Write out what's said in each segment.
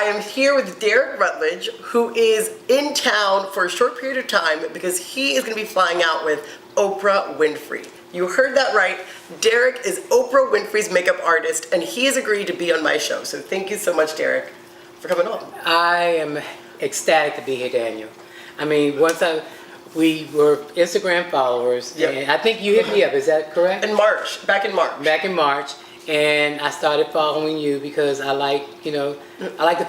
I am here with Derrick Rutledge, who is in town for a short period of time because he is going to be flying out with Oprah Winfrey. You heard that right. Derrick is Oprah Winfrey's makeup artist, and he has agreed to be on my show. So thank you so much, Derrick, for coming on. I am ecstatic to be here, Daniel. I mean, we were Instagram followers, Yep. and I think you hit me up. Is that correct? Back in March. Back in March, and I started following you because I like the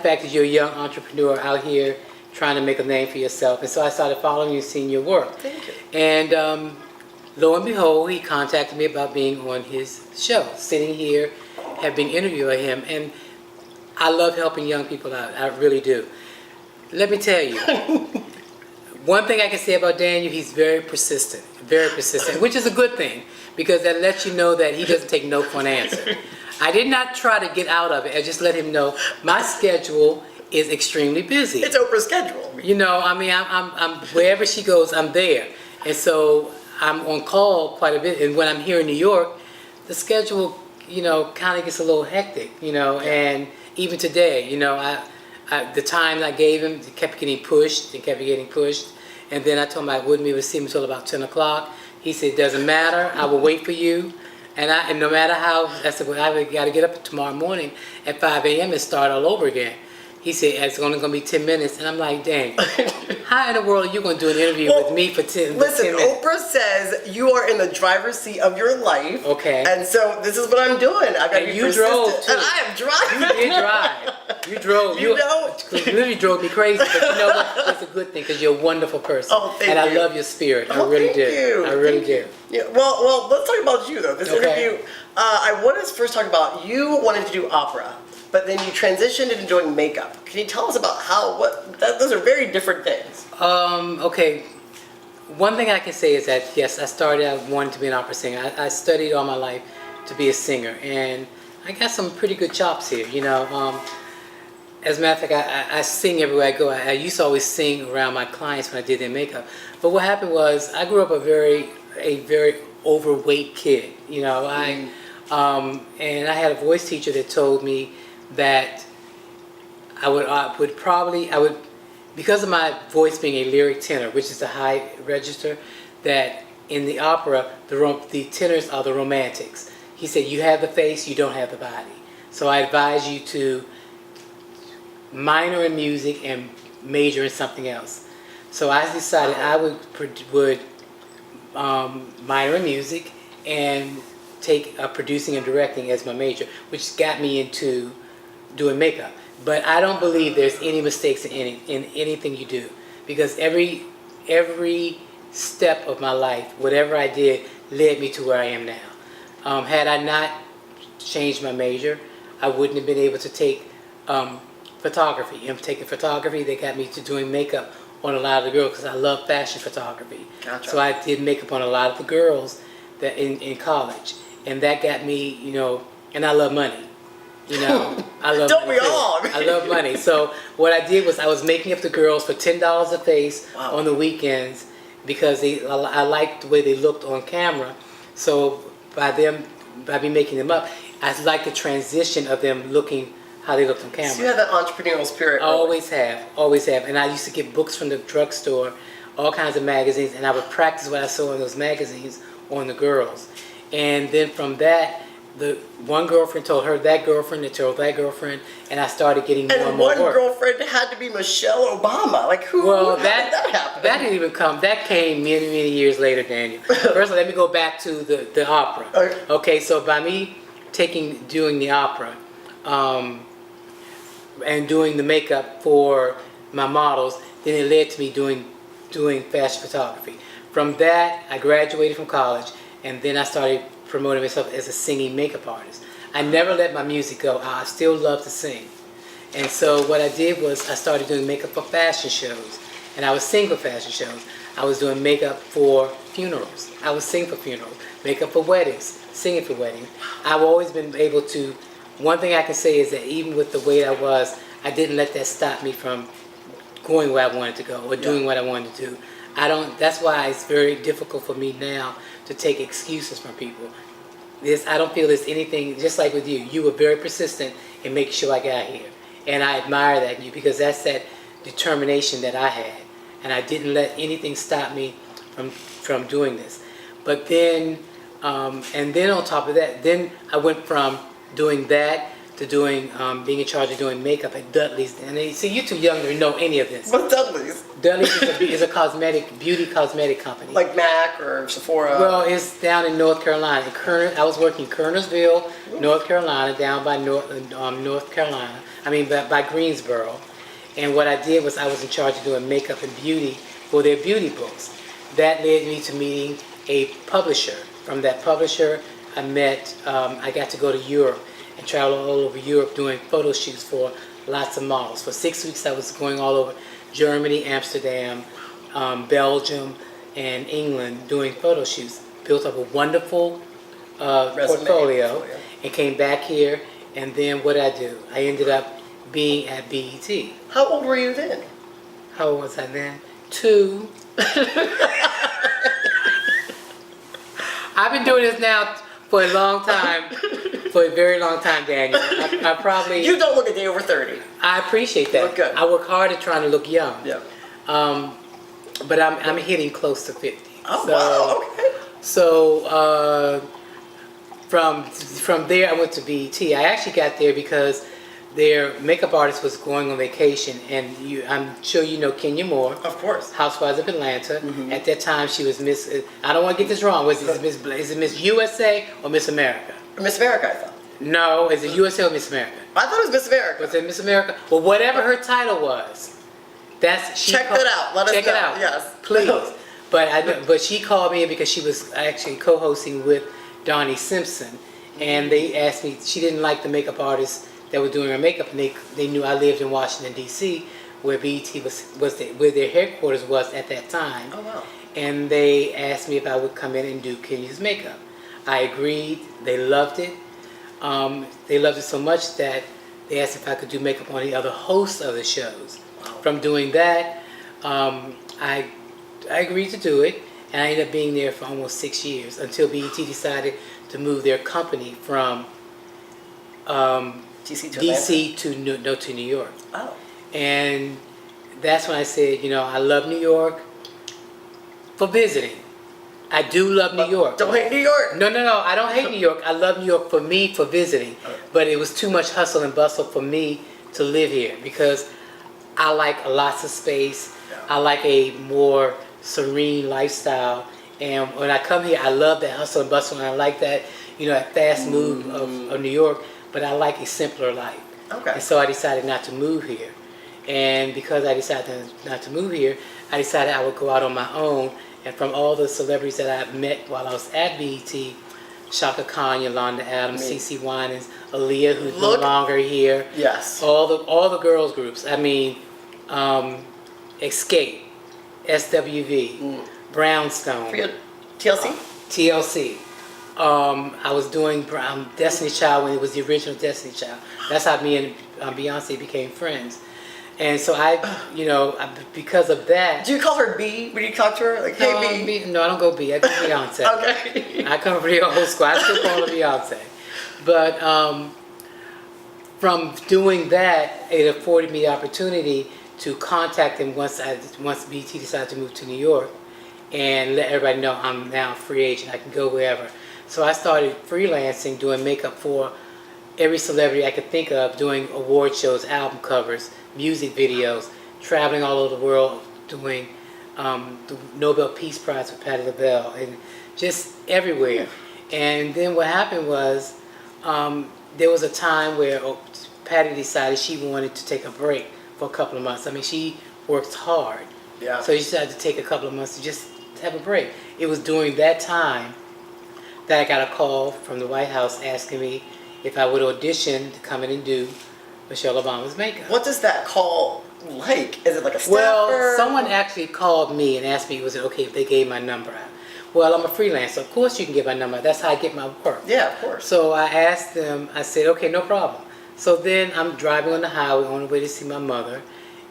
fact that you're a young entrepreneur out here trying to make a name for yourself. And so I started following you, seeing your work. Thank you. And lo and behold, he contacted me about being on his show. Sitting here, have been interviewing him, and I love helping young people out. I really do. Let me tell you, one thing I can say about Daniel, he's very persistent, which is a good thing because that lets you know that he doesn't take no for an answer. I did not try to get out of it. I just let him know my schedule is extremely busy. It's Oprah's schedule. You know, I mean, I'm wherever she goes, I'm there. And so I'm on call quite a bit. And when I'm here in New York, the schedule, kind of gets a little hectic, and even today, the time I gave him kept getting pushed. And then I told him I wouldn't be able to see him until about 10 o'clock. He said, doesn't matter, I will wait for you. And no matter how, I said, well, I got to get up tomorrow morning at 5 a.m. and start all over again. He said, it's only going to be 10 minutes. And I'm like, dang, how in the world are you going to do an interview with me for 10 minutes? Listen, Oprah says you are in the driver's seat of your life. Okay. And so this is what I'm doing. I got to be persistent. Drove too. And I am driving. You did drive. You drove. You literally drove me crazy. But you know what? That's a good thing because you're a wonderful person. Oh, thank you. And I love your spirit. I really do. You. I really do. Yeah. Well, let's talk about you though. This interview, I want to first talk about you wanted to do opera, but then you transitioned into doing makeup. Can you tell us about those are very different things. Okay. One thing I can say is that, yes, I started out wanting to be an opera singer. I studied all my life to be a singer, and I got some pretty good chops here, As a matter of fact, I sing everywhere I go. I used to always sing around my clients when I did their makeup. But what happened was I grew up a very overweight kid, and I had a voice teacher that told me that I would because of my voice being a lyric tenor, which is a high register, that in the opera, the tenors are the romantics. He said, you have the face, you don't have the body. So I advise you to minor in music and major in something else. So I decided I would minor in music and take producing and directing as my major, which got me into doing makeup. But I don't believe there's any mistakes in anything you do, because every step of my life, whatever I did, led me to where I am now. Had I not changed my major, I wouldn't have been able to take photography. Taking photography, they got me to doing makeup on a lot of the girls because I love fashion photography. Gotcha. So I did makeup on a lot of the girls that in college, and that got me, and I love money. I love Don't money we all? I love money. So what I did was I was making up the girls for $10 a face on the weekends because I liked the way they looked on camera. So by me making them up, I like the transition of them looking how they looked on camera. So you have that entrepreneurial spirit. I always have. And I used to get books from the drugstore, all kinds of magazines, and I would practice what I saw in those magazines on the girls. And then from that, the one girlfriend told her that girlfriend that told that girlfriend, and I started getting more and more work. And one girlfriend had to be Michelle Obama. Like who? Well, how did that happen? That didn't even come. That came many years later, Daniel. First, let me go back to the opera. Okay, so by me doing the opera, and doing the makeup for my models, then it led to me doing fashion photography. From that, I graduated from college, and then I started promoting myself as a singing makeup artist. I never let my music go. I still love to sing. And so what I did was I started doing makeup for fashion shows, and I would sing for fashion shows. I was doing makeup for funerals. I would sing for funerals, makeup for weddings, singing for weddings. I've always been able to. One thing I can say is that even with the weight I was, I didn't let that stop me from going where I wanted to go or doing what I wanted to do. That's why it's very difficult for me now to take excuses from people. I don't feel there's anything, just like with you, you were very persistent in making sure I got here. And I admire that in you because that's that determination that I had. And I didn't let anything stop me from doing this. But then, and then on top of that, then I went from doing that to doing, being in charge of doing makeup at Dudley's. And they, see, you're too young to know any of this. What's Dudley's? Dudley's is a beauty cosmetic company. Like MAC or Sephora? Well, it's down in North Carolina. I was working in Kernersville, North Carolina, down by North Carolina. I mean, by Greensboro. And what I did was I was in charge of doing makeup and beauty for their beauty books. That led me to meeting a publisher. From that publisher, I got to go to Europe and travel all over Europe doing photo shoots for lots of models. For 6 weeks, I was going all over Germany, Amsterdam, Belgium, and England doing photo shoots. Built up a wonderful portfolio and came back here. And then what did I do? I ended up being at BET. How old were you then? How old was I then? 2. I've been doing this now for a long time, for a very long time, Daniel. I probably... You don't look a day over 30. I appreciate that. You look good. I work hard at trying to look young. Yeah. But I'm hitting close to 50. Oh, wow, okay. So from there, I went to BET. I actually got there because their makeup artist was going on vacation, and I'm sure you know Kenya Moore. Of course. Housewives of Atlanta. Mm-hmm. At that time, she was Miss. I don't want to get this wrong. Is it Miss USA or Miss America? Miss America, I thought. No, is it USA or Miss America? I thought it was Miss America. Was it Miss America? Well, whatever her title was, check that out. Let us know. Check it out. Yes, please. But she called me because she was actually co-hosting with Donnie Simpson, and they asked me. She didn't like the makeup artists that were doing her makeup, and they knew I lived in Washington D.C., where BET where their headquarters was at that time. Oh wow! And they asked me if I would come in and do Kenya's makeup. I agreed. They loved it. They loved it so much that they asked if I could do makeup on the other hosts of the shows. Wow. From doing that, I agreed to do it, and I ended up being there for almost 6 years until BET decided to move their company from DC to New York. Oh. And that's when I said, I love New York for visiting. I do love New York. Don't hate New York. No, I don't hate New York. I love New York for visiting. Okay. But it was too much hustle and bustle for me to live here because I like lots of space. Yeah. I like a more serene lifestyle. And when I come here, I love that hustle and bustle, and I like that, that fast move of New York. But I like a simpler life. Okay. And so I decided not to move here. And because I decided not to move here, I decided I would go out on my own. And from all the celebrities that I met while I was at BET, Shaka Khan, Yolanda Adams, CeCe Winans, Aaliyah, who's no longer here. Yes. All the girls groups. I mean, Escape, SWV, Brownstone. TLC? TLC. I was doing Destiny Child when it was the original Destiny Child. That's how me and Beyonce became friends. And so because of that. Do you call her B when you talk to her? Like, hey, B? No, I don't go B. I go Beyonce. Okay. I come from the old school. I still call her Beyonce. But from doing that, it afforded me the opportunity to contact them once BT decided to move to New York and let everybody know I'm now a free agent. I can go wherever. So I started freelancing, doing makeup for every celebrity I could think of, doing award shows, album covers, music videos, traveling all over the world, doing the Nobel Peace Prize with Patti LaBelle, and just everywhere. And then what happened was there was a time where Patti decided she wanted to take a break for a couple of months. I mean, she works hard. Yeah. So she decided to take a couple of months to just have a break. It was during that time that I got a call from the White House asking me if I would audition to come in and do Michelle Obama's makeup. What does that call like? Is it like a staffer? Well, someone actually called me and asked me, was it okay if they gave my number out? Well, I'm a freelancer. Of course you can give my number out. That's how I get my work. Yeah, of course. So I asked them, I said, okay, no problem. So then I'm driving on the highway on the way to see my mother,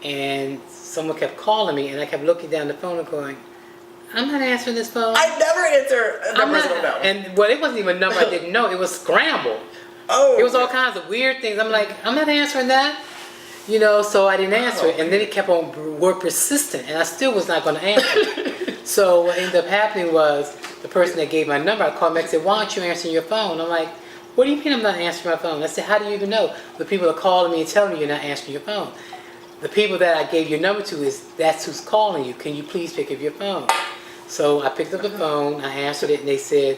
and someone kept calling me, and I kept looking down the phone and going, I'm not answering this phone. I never answer numbers I don't know. And well, it wasn't even a number I didn't know. It was scrambled. Oh. It was all kinds of weird things. I'm like, I'm not answering that. You know, so I didn't answer it, and then it kept on were persistent, and I still was not going to answer it. So what ended up happening was the person that gave my number, I called back and said, "Why aren't you answering your phone?" I'm like, "What do you mean I'm not answering my phone?" I said, "How do you even know? The people are calling me and telling me you're not answering your phone. The people that I gave your number to that's who's calling you. Can you please pick up your phone?" So I picked up the phone, I answered it, and they said,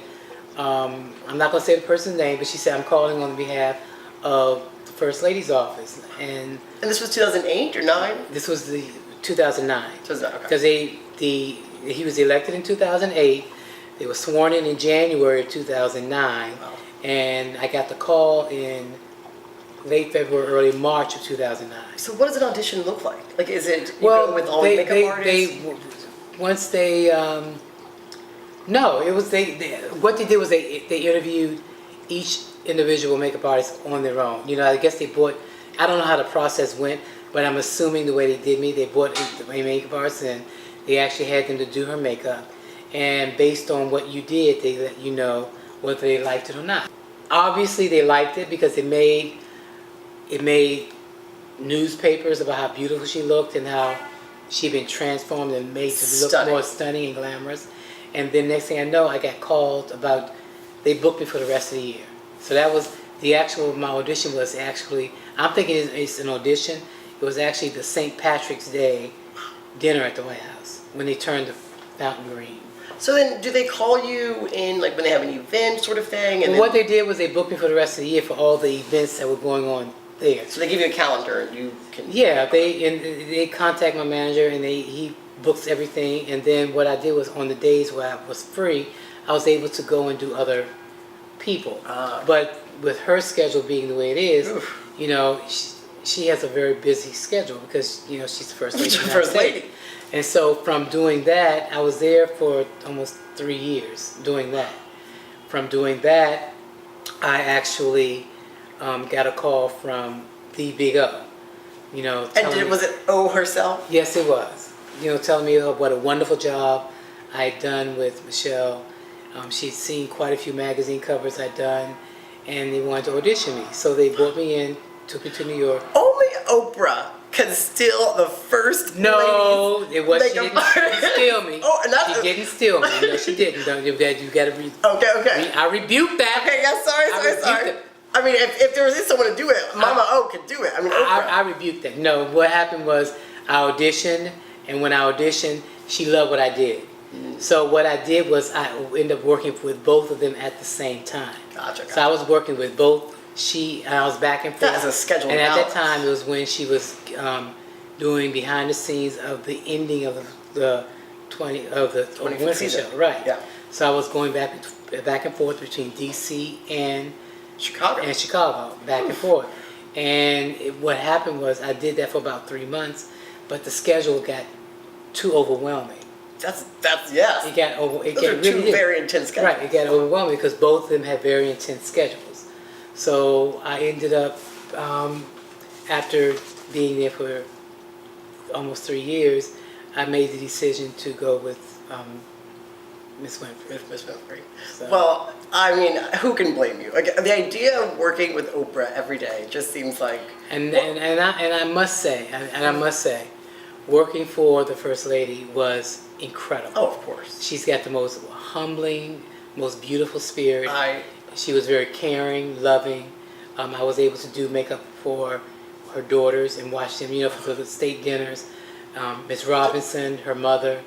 I'm not going to say the person's name, but she said, "I'm calling on behalf of the First Lady's office." And this was 2008 or 9? this was the 2009. Okay. Because he was elected in 2008. They were sworn in January of 2009. Wow. And I got the call in late February, early March of 2009. So what does an audition look like? Like, is it Well, with all the makeup artists? Once they, no, it was what they did was they interviewed each individual makeup artist on their own. You know, I guess they bought, I don't know how the process went, but I'm assuming the way they did me, they bought a makeup artist and they actually had them to do her makeup. And based on what you did, they let you know whether they liked it or not. Obviously they liked it because it made newspapers about how beautiful she looked and how she'd been transformed and made to look more stunning and glamorous. And then next thing I know, I got called about, they booked me for the rest of the year. So that was my audition was actually, I'm thinking it's an audition. It was actually the St. Patrick's Day dinner at the White House when they turned the fountain green. So then, do they call you in, like, when they have an event sort of thing? And what they did was they booked me for the rest of the year for all the events that were going on there. So they give you a calendar and you can... Yeah, they contact my manager and he books everything. And then what I did was on the days where I was free, I was able to go and do other people. But with her schedule being the way it is, you know, she has a very busy schedule because, you know, she's the first lady. She's the first lady. And so from doing that, I was there for almost 3 years doing that. From doing that, I actually got a call from the Big O. You know, was it O herself? Yes, it was. You know, telling me what a wonderful job I had done with Michelle. She'd seen quite a few magazine covers I'd done, and they wanted to audition me. So they brought me in, took me to New York. Only Oprah can steal the first No, it was. She makeup didn't steal me. Oh, she didn't steal me. No, she didn't. No, you got to read. Okay. I rebuked that. Okay, yeah, sorry. I mean, if there was someone to do it, Mama O could do it. I mean, Oprah. I rebuked that. No, what happened was I auditioned, and when I auditioned, she loved what I did. So what I did was I ended up working with both of them at the same time. Gotcha. So I was working with both. I was back and forth. That's a schedule. And at that time, it was when she was doing behind the scenes of the ending of the 25th Winfrey show, right? Yeah. So I was going back and forth between DC and Chicago, back and forth. And what happened was I did that for about 3 months, but the schedule got too overwhelming. That's yes. It got Those are two very intense schedules. Right, it got overwhelming because both of them had very intense schedules. So I ended up, after being there for almost 3 years, I made the decision to go with Miss Winfrey. So. Well, I mean, who can blame you? Like, the idea of working with Oprah every day just seems like. And I must say, working for the First Lady was incredible. Oh, of course. She's got the most humbling, most beautiful spirit. She was very caring, loving. I was able to do makeup for her daughters and watch them, you know, for the state dinners. Miss Robinson, her mother.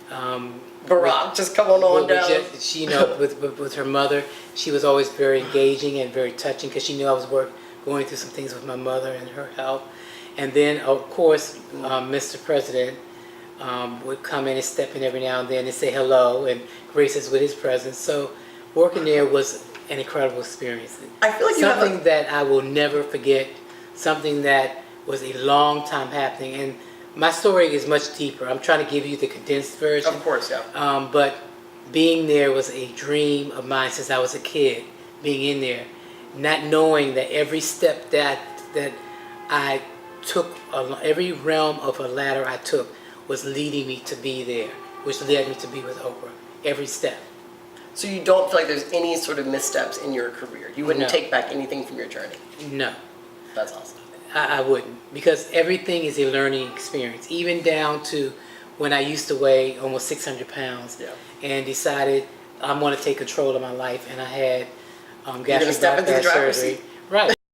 Barack, just come on down. She, you know, with her mother, she was always very engaging and very touching because she knew I was going through some things with my mother and her health. And then, of course, Mr. President would come in and step in every now and then and say hello and grace us with his presence. So working there was an incredible experience. I feel like something that I will never forget, something that was a long time happening. And my story is much deeper. I'm trying to give you the condensed version. Of course, yeah. But being there was a dream of mine since I was a kid, being in there, not knowing that every step that I took, every realm of a ladder I took was leading me to be there, which led me to be with Oprah, every step. So you don't feel like there's any sort of missteps in your career? You wouldn't take back anything from your journey? No. That's awesome. I wouldn't, because everything is a learning experience, even down to when I used to weigh almost 600 pounds Yeah. and decided I want to take control of my life, and I had You're gonna gastric step into the bypass driver's surgery. seat. Right.